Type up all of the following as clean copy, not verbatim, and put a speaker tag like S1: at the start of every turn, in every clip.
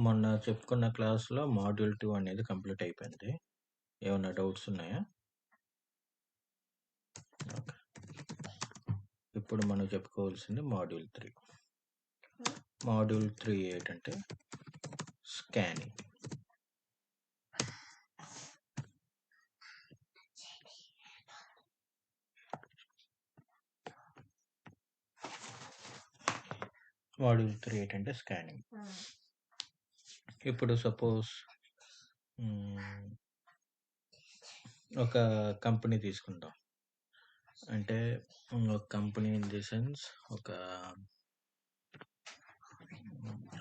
S1: మొన్న చెప్పుకున్న క్లాస్‌లో మాడ్యూల్ 2 అనేది కంప్లీట్ అయిపోయింది. ఏమన్నా డౌట్స్ ఉన్నాయా? ఓకే. ఇప్పుడు మనం చెప్పుకోవాల్సింది మాడ్యూల్ 3. మాడ్యూల్ 3 ఏంటంటే స్కానింగ్. మాడ్యూల్ 3 ఏంటంటే స్కానింగ్. ఇప్పుడు సపోజ్ ఒక కంపెనీ తీసుకుందాం. అంటే ఒక కంపెనీ ఇన్ ది సెన్స్ ఒక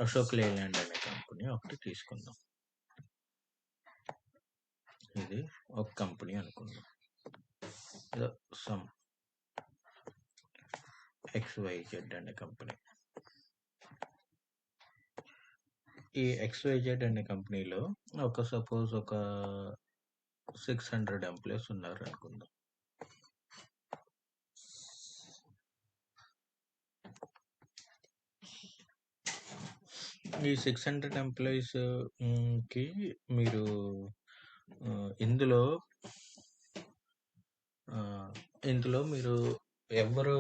S1: అశోక్ లేలాండ్ అనే కంపెనీ ఒకటి తీసుకుందాం. ఇది ఒక కంపెనీ అనుకుందాం. సమ్ XYZ అనే కంపెనీ. ఈ XYZ అనే కంపెనీలో సపోజ్ ఒక 600 ఎంప్లాయీస్ ఉన్నారు అనుకుందాం. ఈ 600 ఎంప్లాయీస్ కి మీరు ఇందులో మీరు ఎవరు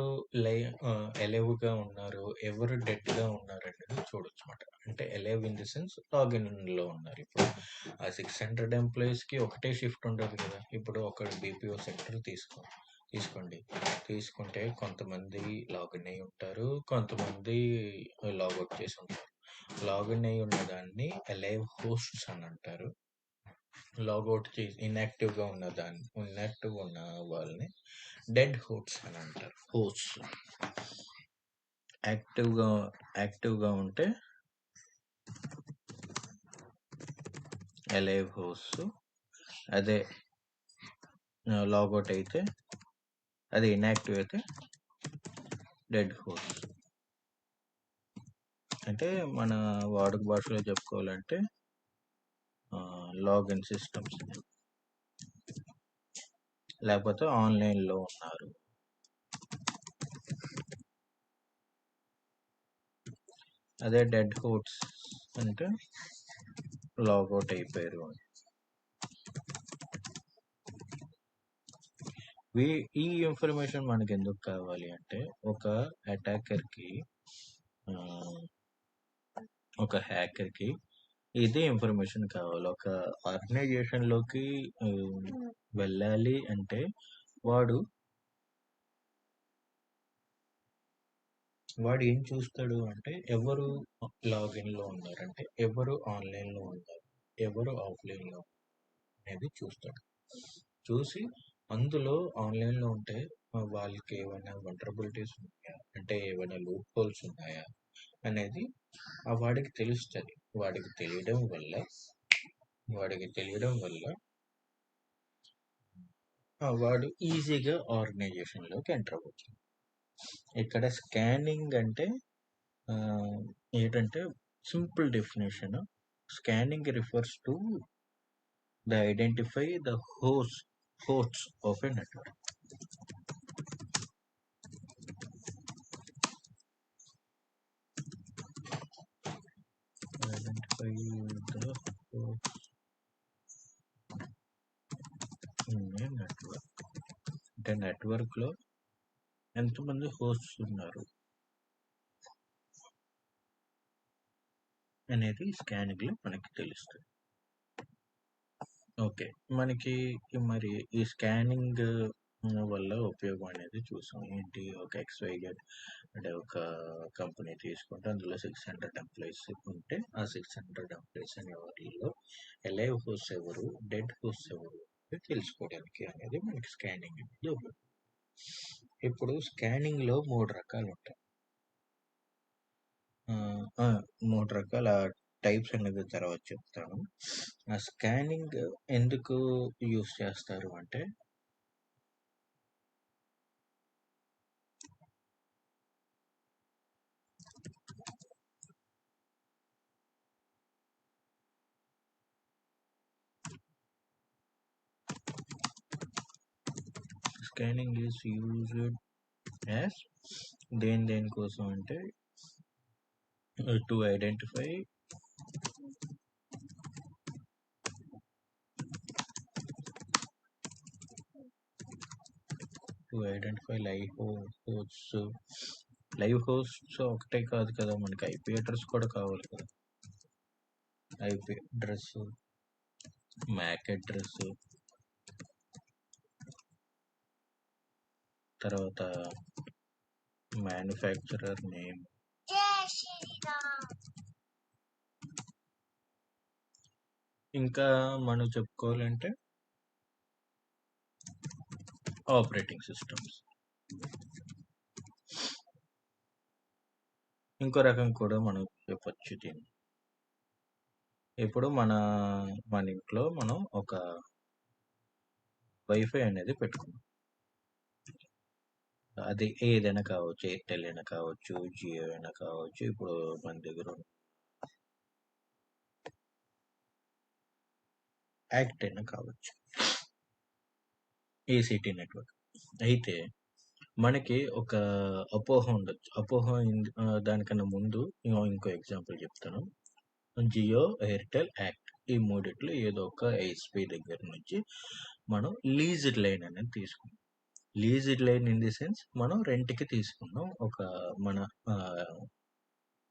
S1: ఎలెవ్గా ఉన్నారు, ఎవరు డెడ్గా ఉన్నారు అనేది చూడొచ్చు అనమాట. అంటే ఎలెవ్ ఇన్ ది సెన్స్ లాగిన్లో ఉన్నారు. ఇప్పుడు ఆ 600 ఎంప్లాయీస్కి ఒకటే షిఫ్ట్ ఉండదు కదా. ఇప్పుడు ఒక BPO సెక్టర్ తీసుకోండి. తీసుకుంటే కొంతమంది లాగిన్ అయి ఉంటారు, కొంతమంది లాగౌట్ చేసి ఉంటారు. లాగిన్ అయి ఉన్న దాన్ని ఎలైవ్ హోస్ట్స్ అని అంటారు. లాగౌట్ చేసి ఇన్యాక్టివ్ ఉన్న వాళ్ళని డెడ్ హోస్ట్స్ అని అంటారు. హోస్ట్స్ యాక్టివ్గా ఉంటే ఎలైవ్ హోస్ట్స్, అదే లాగౌట్ అయితే, అది ఇన్యాక్టివ్ అయితే డెడ్ హోస్ట్. అంటే మన వాడుక భాషలో చెప్పుకోవాలంటే లాగిన్ సిస్టమ్స్, లేకపోతే ఆన్లైన్లో ఉన్నారు. అదే డెడ్ హోస్ట్ అంటే లాగౌట్ అయిపోయారు అని. ఈ ఇన్ఫర్మేషన్ మనకి ఎందుకు కావాలి అంటే, ఒక అటాకర్కి, ఒక హ్యాకర్కి ఇదే ఇన్ఫర్మేషన్ కావాలి. ఒక ఆర్గనైజేషన్లోకి వెళ్ళాలి అంటే వాడు ఏం చూస్తాడు అంటే, ఎవరు లాగిన్లో ఉన్నారంటే, ఎవరు ఆన్లైన్లో ఉన్నారు, ఎవరు ఆఫ్లైన్లో అనేది చూస్తాడు. చూసి అందులో ఆన్లైన్లో ఉంటే వాళ్ళకి ఏమైనా వల్నరబిలిటీస్ ఉన్నాయా, అంటే ఏమైనా లూప్ హోల్స్ ఉన్నాయా అనేది వాడికి తెలుస్తుంది. వాడికి తెలియడం వల్ల వాడు ఈజీగా ఆర్గనైజేషన్లోకి ఎంటర్ అవ్వచ్చు. ఇక్కడ స్కానింగ్ అంటే ఏంటంటే, simple definition, scanning refers to the identify the hosts of a network. Identify the hosts in a network. అంటే నెట్వర్క్లో ఎంతమంది హోస్ట్స్ ఉన్నారు అనేది స్కానింగ్లో మనకి తెలుస్తుంది. ఓకే, మనకి మరి ఈ స్కానింగ్ వల్ల ఉపయోగం అనేది చూసాం. ఏంటి, ఒక XYZ అంటే ఒక కంపెనీ తీసుకుంటే అందులో 600 ఎంప్లాయీస్ ఉంటే, ఆ 600 ఎంప్లాయీస్ అనే వాటిల్లో ఎలైవ్ హోస్ట్ ఎవరు, డెడ్ హోస్ట్ ఎవరు తెలుసుకోవడానికి అనేది మనకి స్కానింగ్ అనేది ఉపయోగం. ఇప్పుడు స్కానింగ్లో 3 రకాలు ఉంటాయి. 3 రకాల టైప్స్ అనేది తర్వాత చెప్తాను. ఆ స్కానింగ్ ఎందుకు యూస్ చేస్తారు అంటే, స్కానింగ్ ఈజ్ యూజ్డ్ యాజ్ దేనికోసం అంటే, to identify identify live hosts ఒకటే కాదు కదా, మనకి ఐపీ అడ్రస్ కూడా కావాలి కదా. ఐపీ అడ్రస్, మ్యాక్ అడ్రస్, తర్వాత మ్యానుఫ్యాక్చరర్ నేమ్, ఇంకా మనం చెప్పుకోవాలంటే ఆపరేటింగ్ సిస్టమ్స్. ఇంకో రకం కూడా మనం చెప్పొచ్చు దీన్ని. ఇప్పుడు మన ఇంట్లో మనం ఒక వైఫై అనేది పెట్టుకున్నాం. అది ఏదైనా కావచ్చు, ఎయిర్టెల్ అయినా కావచ్చు, జియో అయినా కావచ్చు. ఇప్పుడు మన దగ్గర యాక్ట్ అయినా కావచ్చు, ఏసీటీ నెట్వర్క్. అయితే మనకి ఒక అపోహ ఉండొచ్చు. దానికన్నా ముందు ఇంకో ఎగ్జాంపుల్ చెప్తాను. జియో, ఎయిర్టెల్, యాక్ట్, ఈ మూడిట్లో ఏదో ఒక ఐఎస్పీ దగ్గర నుంచి మనం లీజ్డ్ లైన్ అనేది తీసుకున్నాం. Leased line in the sense మనం రెంట్కి తీసుకున్నాం ఒక మన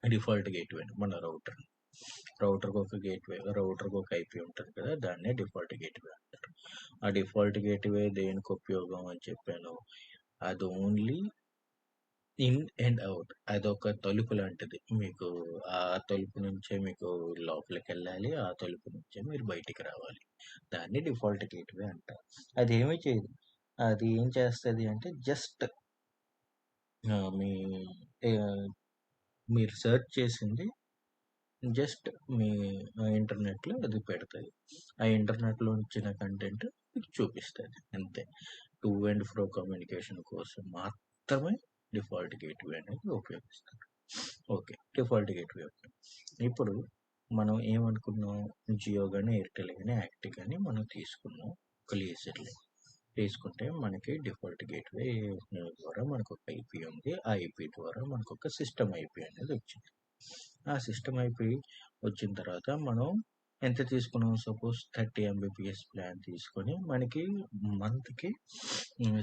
S1: డిఫాల్ట్ గేట్వే, మన రౌటర్కి ఒక గేట్వే, రౌటర్కి ఒక ఐపీ ఉంటుంది కదా, దాన్నే డిఫాల్ట్ గేట్వే అంటారు. ఆ డిఫాల్ట్ గేట్వే దేనికి ఉపయోగం అని చెప్పాను, అది ఓన్లీ ఇన్ అండ్ అవుట్. అదొక తలుపు లాంటిది. మీకు ఆ తలుపు నుంచే మీకు లోపలికి వెళ్ళాలి, ఆ తలుపు నుంచే మీరు బయటికి రావాలి. దాన్ని డిఫాల్ట్ గేట్వే అంటారు. అది ఏమీ చేయదు. అది ఏం చేస్తుంది అంటే జస్ట్ మీ మీరు సెర్చ్ చేసింది జస్ట్ మీ ఇంటర్నెట్లో అది పెడుతుంది. ఆ ఇంటర్నెట్లో వచ్చిన కంటెంట్ మీకు చూపిస్తుంది, అంతే. టు అండ్ ఫ్రో కమ్యూనికేషన్ కోసం మాత్రమే డిఫాల్ట్ గేట్వే అనేది ఉపయోగిస్తారు. Okay, default gateway. ఇప్పుడు మనం ఏమనుకున్నాం, జియో కానీ, ఎయిర్టెల్ కానీ, యాక్ట్ కానీ మనం తీసుకున్నాం ఒక లీజర్లో. తీసుకుంటే మనకి డిఫాల్ట్ గేట్వే ద్వారా మనకు ఒక ఐపీ ఉంది. ఆ ఐపీ ద్వారా మనకు ఒక సిస్టమ్ ఐపీ అనేది వచ్చింది. ఆ సిస్టమ్ ఐపీ వచ్చిన తర్వాత మనం ఎంత తీసుకున్నాం, సపోజ్ 30 Mbps ప్లాన్ తీసుకొని మనకి మంత్కి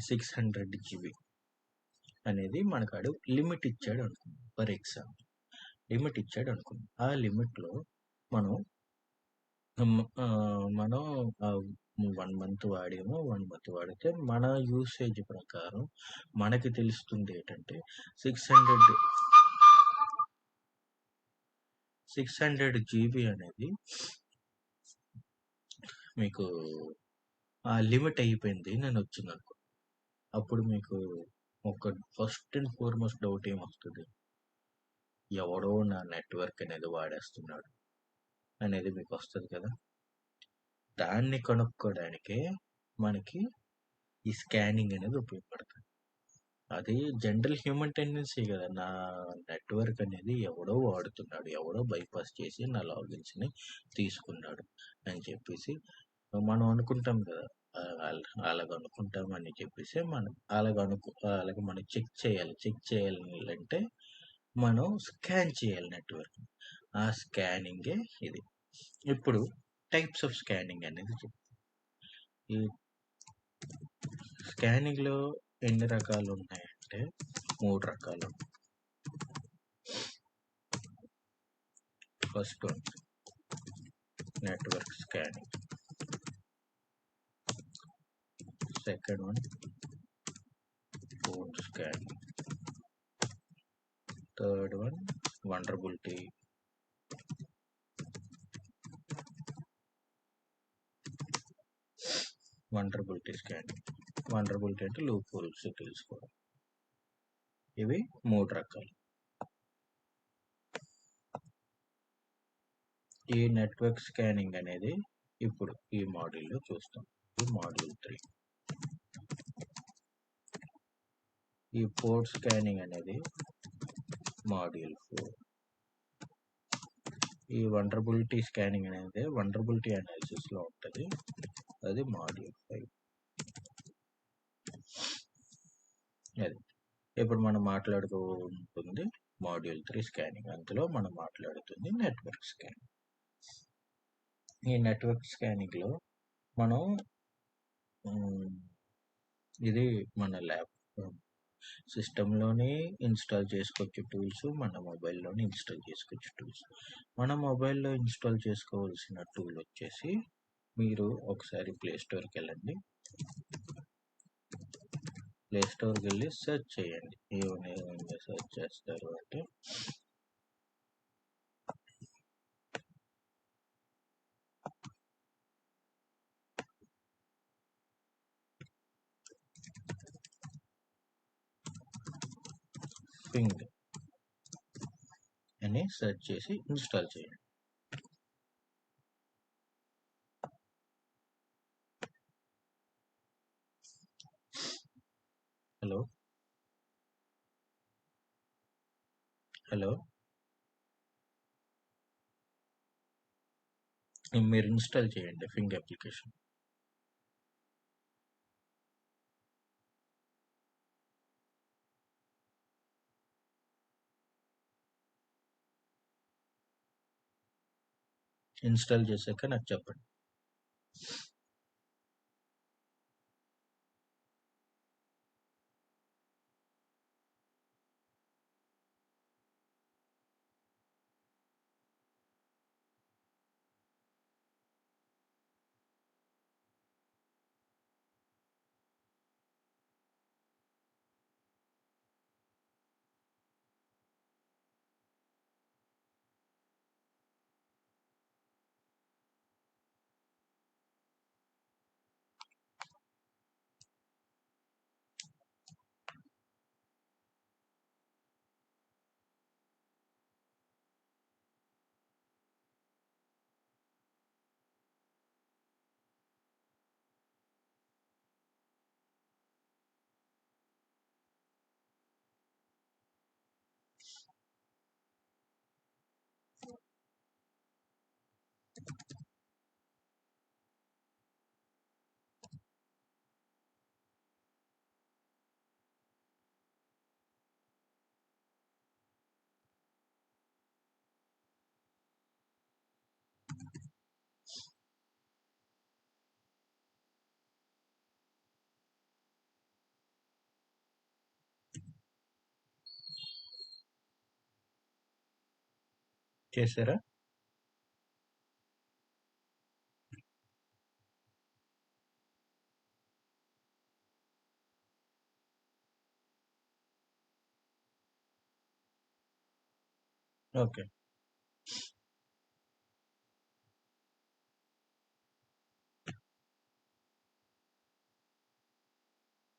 S1: 600 GB అనేది మనకాడు లిమిట్ ఇచ్చాడు అనుకుందాం. ఫర్ ఎగ్జాంపుల్ లిమిట్ ఇచ్చాడు అనుకుందాం. ఆ లిమిట్లో మనం 1 మంత్ వాడేమో, 1 మంత్ వాడితే మన యూసేజ్ ప్రకారం మనకి తెలుస్తుంది ఏంటంటే 600 GB అనేది మీకు లిమిట్ అయిపోయింది అని వచ్చింది అనుకో. అప్పుడు మీకు ఒక ఫస్ట్ అండ్ ఫార్మోస్ట్ డౌట్ ఏమొస్తుంది, ఎవడో నా నెట్వర్క్ అనేది వాడేస్తున్నాడు అనేది మీకు వస్తుంది కదా. దాన్ని కనుక్కోవడానికే మనకి ఈ స్కానింగ్ అనేది ఉపయోగపడుతుంది. అది జనరల్ హ్యూమన్ టెండెన్సీ కదా, నా నెట్వర్క్ అనేది ఎవడో వాడుతున్నాడు, ఎవడో బైపాస్ చేసి నా లాగిన్స్ని తీసుకున్నాడు అని చెప్పేసి మనం అనుకుంటాం కదా. అలాగ అనుకుంటామని చెప్పేసి అలాగ మనం చెక్ చేయాలంటే మనం స్కాన్ చేయాలి నెట్వర్క్. ఆ స్కానింగే ఇది. ఇప్పుడు టైప్స్ ఆఫ్ స్కానింగ్ అనేది ఈ స్కానింగ్లో ఎన్ని రకాలు ఉన్నాయంటే 3 రకాలు. First one network scanning, second one phone scanning, third one vulnerability, scanning. Vulnerability అంటే లూప్ హోల్స్ తెలుసుకోవడం. ఇవి 3 రకాలు. ఈ నెట్వర్క్ స్కానింగ్ అనేది ఇప్పుడు ఈ మాడ్యూల్లో చూస్తాం. ఈ మాడ్యూల్ 3. ఈ పోర్ట్ స్కానింగ్ అనేది మాడ్యూల్ 4. ఈ వల్నరబిలిటీ స్కానింగ్ అనేది వల్నరబిలిటీ అనాలిసిస్లో ఉంటుంది, అది మాడ్యూల్ 5. అది ఇప్పుడు మనం మాట్లాడుకుంటుంది మాడ్యూల్ 3 స్కానింగ్. అందులో మనం మాట్లాడుతుంది నెట్వర్క్ స్కానింగ్. ఈ నెట్వర్క్ స్కానింగ్లో మనం ఇది మన ల్యాబ్ సిస్టంలోనే ఇన్స్టాల్ చేసుకోవచ్చు టూల్స్, మన మొబైల్లోనే ఇన్స్టాల్ చేసుకోవచ్చు టూల్స్. మన మొబైల్లో ఇన్స్టాల్ చేసుకోవాల్సిన టూల్ వచ్చేసి, మీరు ఒకసారి ప్లే స్టోర్కి వెళ్ళండి. ప్లే స్టోర్కి వెళ్ళి సెర్చ్ చేయండి. ఏమని సెర్చ్ చేస్తారు అంటే పింగ్ అని సెర్చ్ చేసి ఇన్స్టాల్ చేయండి. హలో హలో మీరు ఇన్స్టాల్ చేయండి పింగ్ అప్లికేషన్. ఇన్స్టాల్ చేశాక నాకు చెప్పండి. చేశారా? ఓకే.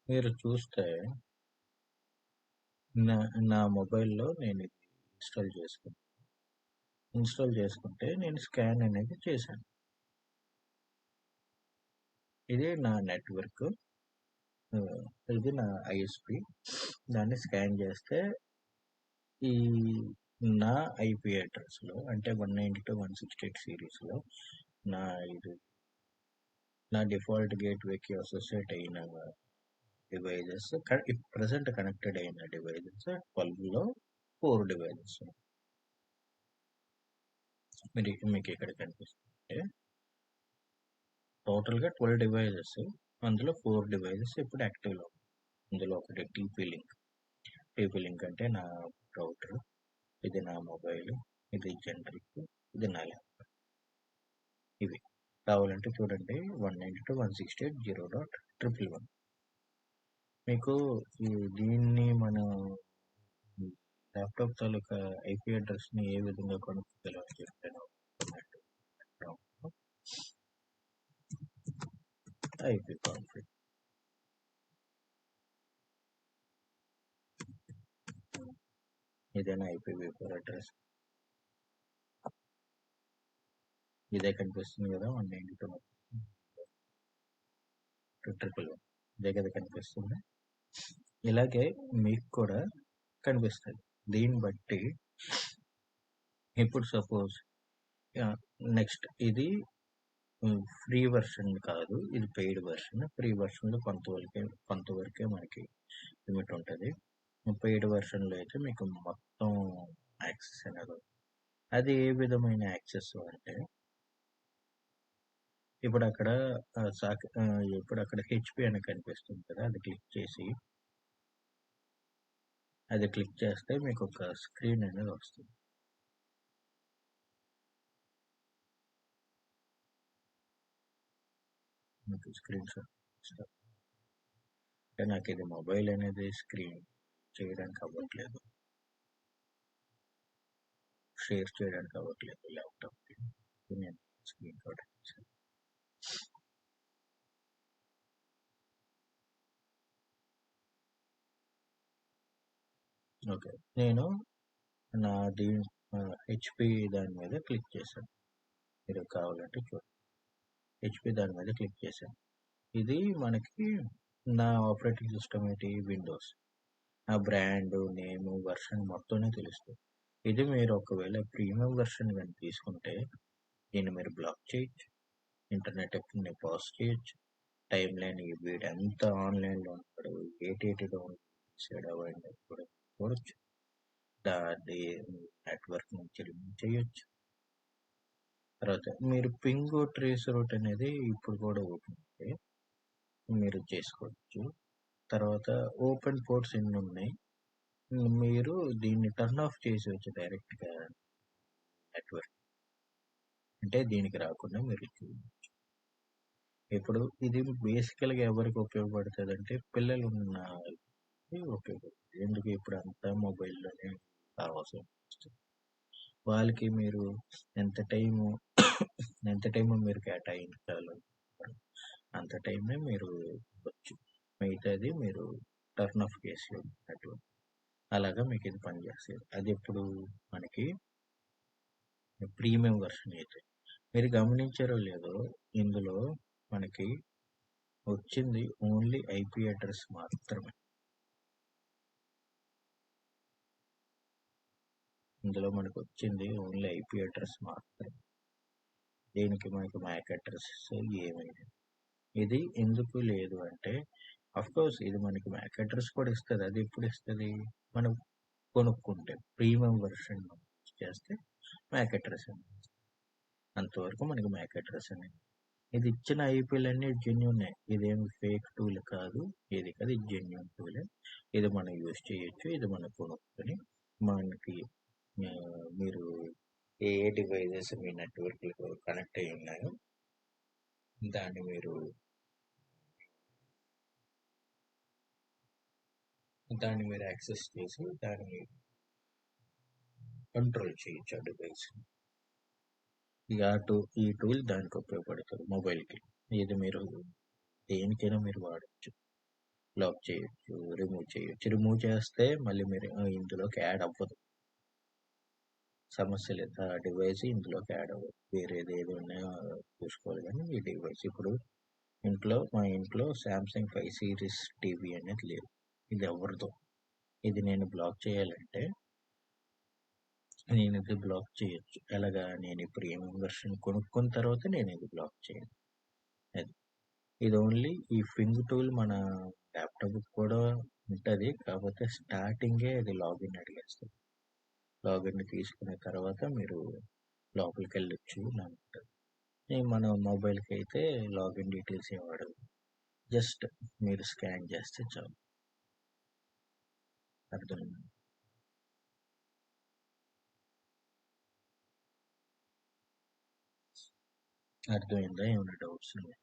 S1: మీరు చూస్తే నా నా మొబైల్లో నేను ఇది ఇన్స్టాల్ చేసుకుంటే నేను స్కాన్ అనేది చేశాను. ఇది నా నెట్వర్క్, ఇది నా ఐఎస్పి. దాన్ని స్కాన్ చేస్తే ఈ నా ఐపీ అడ్రస్లో అంటే 192.168 సిరీస్లో నా ఇది నా డిఫాల్ట్ గేట్వేకి అసోసియేట్ అయిన డివైజెస్, ప్రజెంట్ కనెక్టెడ్ అయిన డివైజెస్ 12లో 4 డివైజెస్. మీకు ఇక్కడ కనిపిస్తుంది టోటల్గా 12 డివైజెస్. అందులో 4 డివైజెస్ ఇప్పుడు యాక్టివ్లో ఉంది. అందులో ఒకటి టీపీ లింక్ అంటే నా రౌటర్, ఇది నా మొబైల్, ఇది జనరిక్, ఇది నా ల్యాప్టాప్. ఇవి కావాలంటే చూడండి, 192.168.0.111. మీకు దీన్ని మన ల్యాప్టాప్ తాలూకా ఐపీ అడ్రస్ని ఏ విధంగా కనుక్కోగలమని చెప్తాను. ఐపీ కాన్ఫిగ్, ఇదేనా IPv4 అడ్రస్? ఇదే కనిపిస్తుంది కదా, 192.168.0.111. ఇదే కదా కనిపిస్తుంది. ఇలాగే మీకు కూడా కనిపిస్తుంది. దీన్ని బట్టి ఇప్పుడు సపోజ్ నెక్స్ట్ ఇది ఫ్రీ వర్షన్ కాదు, ఇది పెయిడ్ వర్షన్. ఫ్రీ వర్షన్లో కొంతవరకే మనకి లిమిట్ ఉంటుంది. పెయిడ్ వర్షన్లో అయితే మీకు మొత్తం యాక్సెస్ అనేది ఉంటుంది. అది ఏ విధమైన యాక్సెస్ అంటే ఇప్పుడు అక్కడ ఇప్పుడు అక్కడ హెచ్పి అని కనిపిస్తుంది కదా, అది క్లిక్ చేసి అది క్లిక్ చేస్తే మీకు ఒక స్క్రీన్ అనేది వస్తుంది. మీకు స్క్రీన్ షాట్ ఇస్తా. అంటే నాకు ఇది మొబైల్ అనేది స్క్రీన్ చేయడానికి అవ్వట్లేదు, షేర్ చేయడానికి అవ్వట్లేదు ల్యాప్టాప్కి. నేను స్క్రీన్ షాట్ ఇచ్చాను. ఓకే, నేను నా దీ హెచ్పి దాని మీద క్లిక్ చేశాను. మీరు కావాలంటే చూడండి, హెచ్పి దాని మీద క్లిక్ చేశాను. ఇది మనకి నా ఆపరేటింగ్ సిస్టమ్ ఏంటి, విండోస్. ఆ బ్రాండ్ నేమ్ వర్షన్ మొత్తమే తెలుస్తుంది. ఇది మీరు ఒకవేళ ప్రీమియం వర్షన్ కానీ తీసుకుంటే దీన్ని మీరు బ్లాక్ చేయొచ్చు, ఇంటర్నెట్ ఎప్పుడు పాజ్ చేయొచ్చు, టైం లైన్ వీడు ఎంత ఆన్లైన్లో ఉంటాడు, ఏటేటి డౌన్లోడ్ చేసాడు అవన్నీ కూడా చూడొచ్చు. దాన్ని నెట్వర్క్ నుంచి రిమూవ్ చేయొచ్చు. తర్వాత మీరు పింగ్ ట్రేస్ రూట్ అనేది ఇప్పుడు కూడా ఓపెన్ ఉంటే మీరు చేసుకోవచ్చు. తర్వాత ఓపెన్ పోర్ట్స్ ఎన్ని ఉన్నాయి, మీరు దీన్ని టర్న్ ఆఫ్ చేసేయచ్చు డైరెక్ట్గా నెట్వర్క్, అంటే దీనికి రాకుండా మీరు చూడవచ్చు. ఇప్పుడు ఇది బేసికల్గా ఎవరికి ఉపయోగపడుతుంది అంటే పిల్లలు ఉన్న ఉపయోగపడుతుంది. ఎందుకు ఇప్పుడు అంతా మొబైల్లోనే అవసరం వస్తుంది. వాళ్ళకి మీరు ఎంత టైము ఎంత టైము మీరు కేటాయించాలో అంత టైమే మీరు ఇవ్వచ్చు, మిగతాది మీరు టర్న్ ఆఫ్ చేసి నెట్వర్క్. అలాగా మీకు ఇది పనిచేస్తుంది. అది ఎప్పుడు మనకి ప్రీమియం వర్షన్ అయితే. మీరు గమనించారో లేదో, ఇందులో మనకి వచ్చింది ఓన్లీ ఐపీ అడ్రస్ మాత్రమే. ఇందులో మనకు వచ్చింది ఓన్లీ ఐపీ అడ్రస్ మాత్రమే. దీనికి మనకి మ్యాక్ అడ్రస్ ఏమైనా ఇది ఎందుకు లేదు అంటే, కోర్స్ ఇది మనకి మ్యాక్ అడ్రస్ కూడా ఇస్తుంది. అది ఎప్పుడు ఇస్తుంది, మనం కొనుక్కుంటే ప్రీమియం వర్షన్ చేస్తే మ్యాక్ అడ్రస్ అనేది, అంతవరకు మనకి మ్యాక్ అడ్రస్ అనేది. ఇది ఇచ్చిన ఐపీలన్నీ జెన్యున్, ఇదేమి ఫేక్ టూల్ కాదు, ఇది కాదు, ఇది జెన్యున్ టూలే. ఇది మనం యూజ్ చేయొచ్చు, ఇది మనం కొనుక్కొని మనకి ఆ, మీరు ఏ ఏ డివైజెస్ మీ నెట్వర్క్లో కనెక్ట్ అయి ఉన్నాయో దాన్ని మీరు యాక్సెస్ చేసి దాన్ని కంట్రోల్ చేయొచ్చు ఆ డివైస్. ఇక ఈ టూల్ దానికి ఉపయోగపడుతుంది మొబైల్కి. ఇది మీరు దేనికైనా మీరు వాడచ్చు, లాక్ చేయొచ్చు, రిమూవ్ చేయొచ్చు. రిమూవ్ చేస్తే మళ్ళీ మీరు ఇందులోకి యాడ్ అవ్వదు, సమస్య లేదు. ఆ డివైస్ ఇందులోకి యాడ్ అవ్వదు. వేరేది ఏది ఉన్నాయో చూసుకోవాలి, కానీ ఈ డివైస్ ఇప్పుడు మా ఇంట్లో శాంసంగ్ 5 సిరీస్ టీవీ అనేది లేదు. ఇది ఎవరిదో. ఇది నేను బ్లాక్ చేయాలంటే నేను ఇది బ్లాక్ చేయొచ్చు. ఎలాగా, నేను ఈ ప్రీమియం వెర్షన్ కొనుక్కున్న తర్వాత నేను ఇది బ్లాక్ చేయను. అది ఇది ఓన్లీ ఈ ఫింగ్ టూల్ మన ల్యాప్టాప్ కూడా ఉంటుంది, కాకపోతే స్టార్టింగే అది లాగిన్ అడిగేస్తుంది. లాగిన్ తీసుకున్న తర్వాత మీరు లోపలికి వెళ్ళొచ్చు అని ఉంటుంది. మన మొబైల్కి అయితే లాగిన్ డీటెయిల్స్ ఏం అడగదు, జస్ట్ మీరు స్కాన్ చేస్తే చాలు. అర్థమైంది? అర్థమైందా? ఏమైనా డౌట్స్ ఉన్నాయి?